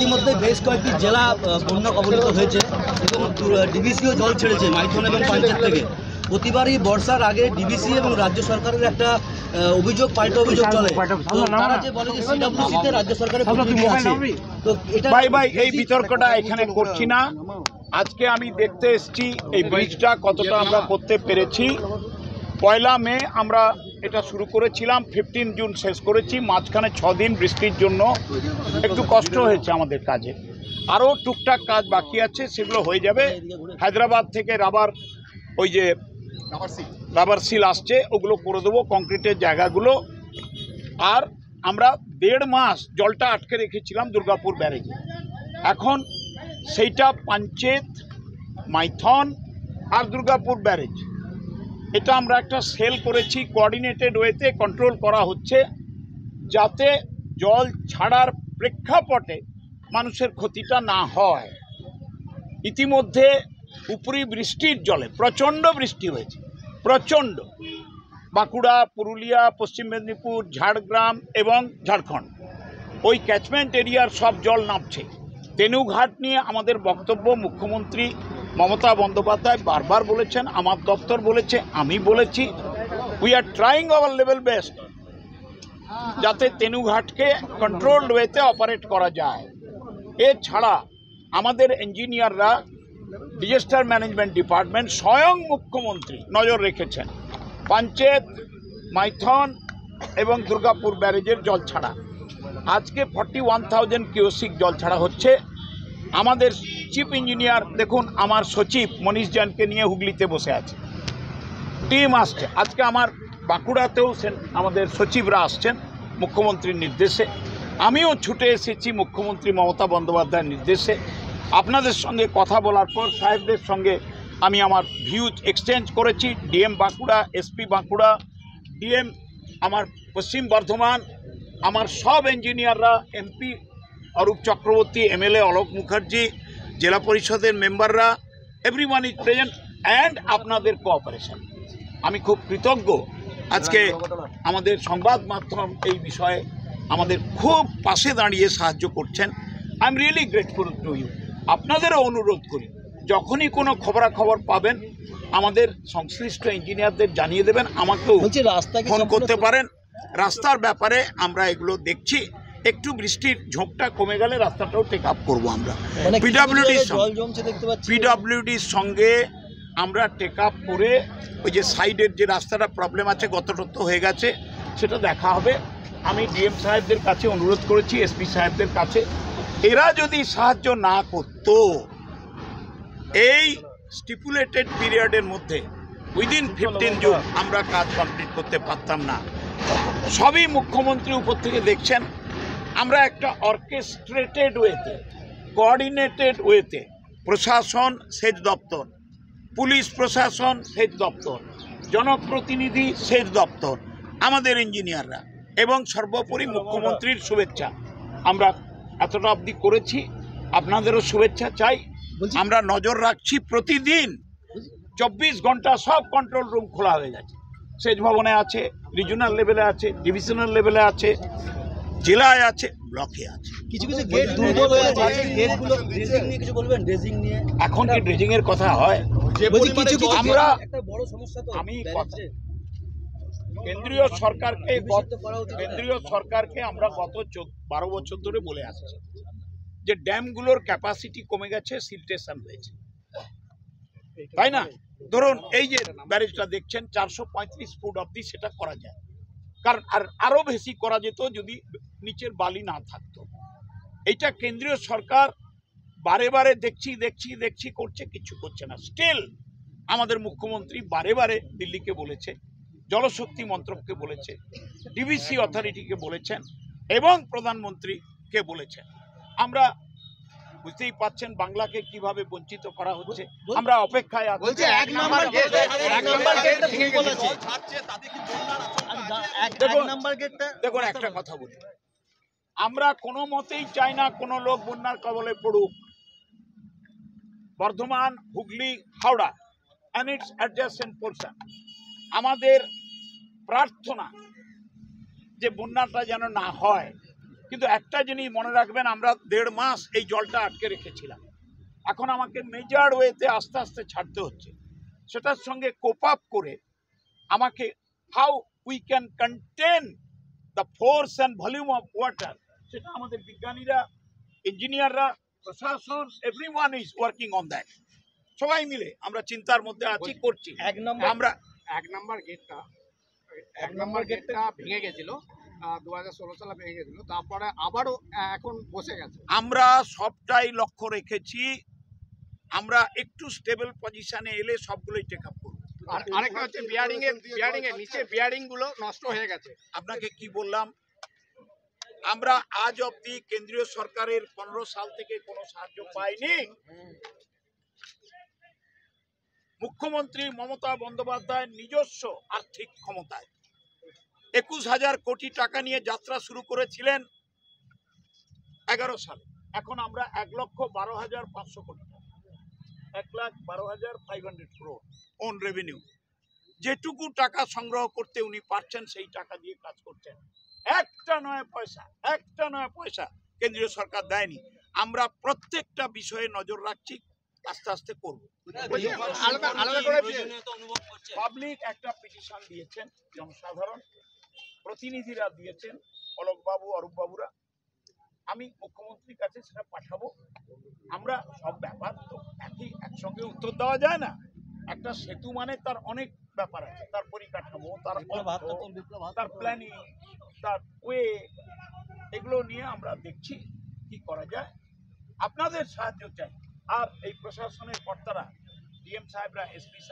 ইতিমধ্যে বেশ কয়েকটি জেলা বন্যা কবলিত হয়েছে এবং ডিবিসিও জল ছেড়েছে মাইথন এবং পাঞ্চেত থেকে। প্রতিবারই বর্ষার আগে ডিবিসি এবং রাজ্য সরকারের একটা অভিযোগ পাল্টা অভিযোগ চলে। তো তারা যে বলে যে সিডব্লিউসিতে রাজ্য সরকারের প্রতিনিধি আছে। তো এটা ভাই এই বিতর্কটা এখানে করছি না। আজকে আমি দেখতে এসেছি এই ব্রিজটা কতটা আমরা করতে পেরেছি। 1 মে আমরা এটা শুরু করেছিলাম, 15 জুন শেষ করেছি। মাঝখানে 6 দিন বৃষ্টির জন্য একটু কষ্ট হয়েছে আমাদের কাজে। আরও টুকটাক কাজ বাকি আছে, সেগুলো হয়ে যাবে। হায়দ্রাবাদ থেকে রাবার সিল আসছে, ওগুলো করে দেবো, কংক্রিটের জায়গাগুলো। আর আমরা 1.5 মাস জলটা আটকে রেখেছিলাম দুর্গাপুর ব্যারেজে। এখন সেইটা পাঞ্চেত, মাইথন আর দুর্গাপুর ব্যারেজ, এটা আমরা একটা সেল করেছি, কোঅর্ডিনেটেড ওয়েতে কন্ট্রোল করা হচ্ছে, যাতে জল ছাড়ার প্রেক্ষাপটে মানুষের ক্ষতিটা না হয়। ইতিমধ্যে উপরি বৃষ্টির জলে প্রচণ্ড বৃষ্টি হয়েছে, প্রচণ্ড। বাঁকুড়া, পুরুলিয়া, পশ্চিম মেদিনীপুর, ঝাড়গ্রাম এবং ঝাড়খণ্ড, ওই ক্যাচমেন্ট এরিয়ার সব জল নামছে। তেনুঘাট নিয়ে আমাদের বক্তব্য মুখ্যমন্ত্রী মমতা বন্দ্যোপাধ্যায় বারবার বলেছেন, আমার দপ্তর বলেছে, আমি বলেছি, we are trying hour level best যাতে তেনুঘাটকে কন্ট্রোলড ওয়েতে অপারেট করা যায়। এছাড়া আমাদের ইঞ্জিনিয়াররা, ডিজাস্টার ম্যানেজমেন্ট ডিপার্টমেন্ট, স্বয়ং মুখ্যমন্ত্রী নজর রেখেছেন পাঞ্চেত, মাইথন এবং দুর্গাপুর ব্যারেজের জল ছাড়া। আজকে 41,000 কিউসিক জল ছাড়া হচ্ছে। আমাদের চিফ ইঞ্জিনিয়ার দেখুন, আমার সচিব মনীষ জানকে নিয়ে হুগলিতে বসে আছে, টিম আসছে। আজকে আমার বাঁকুড়াতেও আমাদের সচিবরা আসছেন মুখ্যমন্ত্রীর নির্দেশে। আমিও ছুটে এসেছি মুখ্যমন্ত্রী মমতা বন্দ্যোপাধ্যায়ের নির্দেশে। আপনাদের সঙ্গে কথা বলার পর সাহেবদের সঙ্গে আমি আমার ভিউজ এক্সচেঞ্জ করেছি। DM Bankura, SP Bankura, DM আমার পশ্চিম বর্ধমান, আমার সব ইঞ্জিনিয়াররা, এমপি অরূপ চক্রবর্তী, এমএলএ অলোক মুখার্জি, জেলা পরিষদের মেম্বাররা, এভরিওয়ান ইজ প্রেজেন্ট অ্যান্ড আপনাদের কোঅপারেশন। আমি খুব কৃতজ্ঞ। আজকে আমাদের সংবাদ মাধ্যম এই বিষয়ে আমাদের খুব পাশে দাঁড়িয়ে সাহায্য করছেন। I am really grateful to you. আপনাদেরও অনুরোধ করি, যখনই কোনো খবরাখবর পাবেন আমাদের সংশ্লিষ্ট ইঞ্জিনিয়ারদের জানিয়ে দেবেন, আমাকেও ফোন করতে পারেন। রাস্তার ব্যাপারে আমরা এগুলো দেখছি, একটু বৃষ্টির ঝোঁকটা কমে গেলে রাস্তাটাও টেক আপ করবো আমরা। পিডব্লিউডির সঙ্গে আমরা টেক আপ করে ওই যে সাইডের যে রাস্তাটা প্রবলেম আছে, গতরত্ব হয়ে গেছে, সেটা দেখা হবে। আমি ডিএম সাহেবদের কাছে অনুরোধ করেছি, এসপি সাহেবদের কাছে, এরা যদি সাহায্য না করত, এই স্টিপুলেটেড পিরিয়ডের মধ্যে উইদিন 15 জুন আমরা কাজ কমপ্লিট করতে পারতাম না। সবই মুখ্যমন্ত্রী উপর থেকে দেখছেন। আমরা একটা অর্কেস্ট্রেটেড ওয়েতে, কোঅর্ডিনেটেড ওয়েতে, প্রশাসন, সেচ দপ্তর, পুলিশ প্রশাসন, সেচ দপ্তর, জনপ্রতিনিধি, সেচ দপ্তর, আমাদের ইঞ্জিনিয়াররা এবং সর্বোপরি মুখ্যমন্ত্রীর শুভেচ্ছা, আমরা এতটা অবধি করেছি। আপনাদেরও শুভেচ্ছা চাই। আমরা নজর রাখছি, প্রতিদিন 24 ঘন্টা সব কন্ট্রোল রুম খোলা হয়ে গেছে। সেচ ভবনে আছে, রিজিওনাল লেভেলে আছে, ডিভিশনাল লেভেলে আছে, জেলায় আছে, ব্লকে আছে। কিছু গেট দুর্বল হয়ে আছে, গেটগুলো ড্রেজিং নিয়ে কিছু বলবেন? ড্রেজিং নিয়ে এখন কি ড্রেজিং এর কথা হয়? আমরা একটা বড় সমস্যা তো আমি কেন্দ্রীয় সরকারকে আমরা গত 12 বছর ধরে বলে আসছি যে ড্যামগুলোর ক্যাপাসিটি কমে গেছে, সিলটেশন হয়েছে, তাই না? ধরুন এই যে ব্যারেজটা দেখছেন 435 ফুট অবধি সেটা করা যায়, কারণ আরো বেশি করা যেত যদি নিচের বালি না থাকতো। এইটা কেন্দ্রীয় সরকার বারে বারে দেখছি করছে, কিছু করছে না। স্টিল আমাদের মুখ্যমন্ত্রী বারে বারে দিল্লিকে বলেছে, জলশক্তি মন্ত্রককে বলেছে, ডিভিসি অথরিটিকে বলেছেন এবং প্রধানমন্ত্রীকে বলেছেন। আমরা বুঝতেই পাচ্ছেন বাংলাকে কিভাবে বঞ্চিত করা হচ্ছে। আমরা অপেক্ষায় আছি। দেখুন একটা কথা বলি, আমরা কোনো মতেই চাই না কোনো লোক বন্যার কবলে পড়ুক। Bardhaman, Hooghly, Howrah and its adjacent portion, আমাদের প্রার্থনা যে বন্যাটা যেন না হয়, কিন্তু একটা জিনিস মনে রাখবেন, আমরা 1.5 মাস এই জলটা আটকে রেখেছিলাম। এখন আমাকে মেজর ওয়েতে আস্তে আস্তে ছাড়তে হচ্ছে। সেটার সঙ্গে কোপ আপ করে আমাকে how we can contain the force and volume of water, সেটা আমাদের বিজ্ঞানীরা, ইঞ্জিনিয়াররা, প্রশাসন, everyone is working on that. সবাই মিলে আমরা চিন্তার মধ্যে আছি, করছি। আমরা এক নম্বর গেটটা ভেঙে গেছিল 2016 সালে ভেঙে গেছিল, তারপরে আবারও এখন বসে গেছে। আমরা সবটাই লক্ষ্য রেখেছি, আমরা একটু স্টেবল পজিশনে এলে সবগুলোই টেক আপ করব। আর আরেকটা হচ্ছে বিয়ারিং এর নিচে বিয়ারিং গুলো নষ্ট হয়ে গেছে। আপনাকে কি বললাম, আমরা আজ অবধি কেন্দ্রীয় সরকারের 15 সাল থেকে কোনো সাহায্য পাইনি। মুখ্যমন্ত্রী মমতা বন্দ্যোপাধ্যায় নিজস্ব আর্থিক ক্ষমতায় 21,000 কোটি টাকা নিয়ে যাত্রা শুরু করেছিলেন 11 সালে। এখন আমরা 1,12,500 কোটি টাকা, 1,12,500 crore ওন রেভিনিউ। যেটুকু টাকা সংগ্রহ করতে উনি পারছেন সেই টাকা দিয়ে কাজ করছেন। একটা নয় পয়সা কেন্দ্রীয় সরকার দেয়নি। আমরা প্রত্যেকটা বিষয়ে নজর রাখছি, আস্তে আস্তে করব। আলাদা করে পাবলিক একটা পিটিশন দিয়েছেন, জনসাধারণ প্রতিনিধিরা দিয়েছেন, অলোকবাবু, অরূপবাবুরা। আমি মুখ্যমন্ত্রীর কাছে সেটা পাঠাবো। আমরা সব ব্যাপার তো একসঙ্গে উত্তর দেওয়া যায় না। একটা সেতু মানে তার অনেক ব্যাপার আছে, তার পরিকাঠামো, তার তার প্ল্যানিং, তার ওয়ে, এগুলো নিয়ে আমরা দেখছি কি করা যায়। আপনাদের সাহায্য চাই। আর এই প্রশাসনের কর্তারা, ডিএম সাহেবরা, এসপি সাহেব